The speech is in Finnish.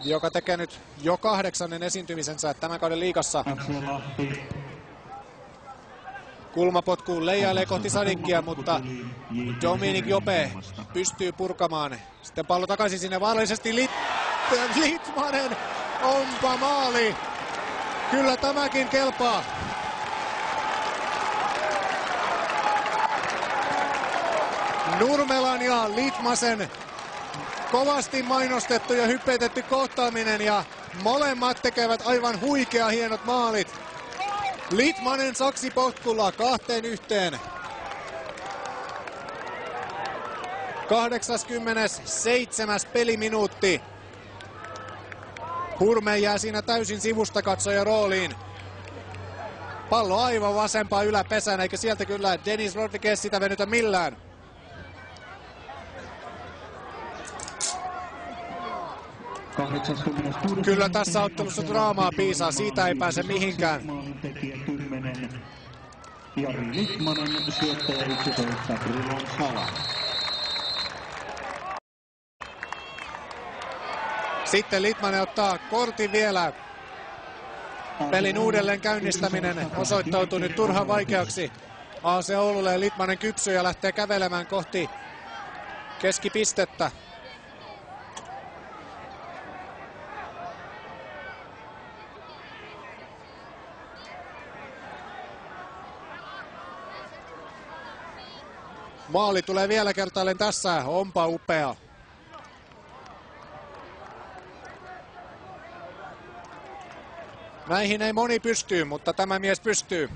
joka tekee nyt jo 8. esiintymisensä tämän kauden liigassa. Kulmapotkuun leijailee kohti Sadikkia, mutta Dominic Jope pystyy purkamaan. Sitten pallo takaisin sinne vaarallisesti. Litmanen, onpa maali! Kyllä tämäkin kelpaa. Nurmelan ja Litmasen kovasti mainostettu ja hypetetty kohtaaminen ja molemmat tekevät aivan huikea hienot maalit. Litmanen saksipotkulla 2-1. 87. peliminuutti. Hurme jää siinä täysin sivusta katsoja rooliin. Pallo aivan vasempaan yläpesään, eikä sieltä kyllä Dennis Rodriguez sitä venytä millään. Kyllä tässä ottelussa draamaa piisaa, siitä ei pääse mihinkään. Jari Litmanen, syöttäjä 11, Brilon Sala. Sitten Litmanen ottaa kortin vielä. Pelin uudelleen käynnistäminen osoittautui nyt turhan vaikeaksi. AC Oululle ja Litmanen kypsyy ja lähtee kävelemään kohti keskipistettä. Maali tulee vielä kertaalleen tässä, onpa upea. Näihin ei moni pysty, mutta tämä mies pystyy.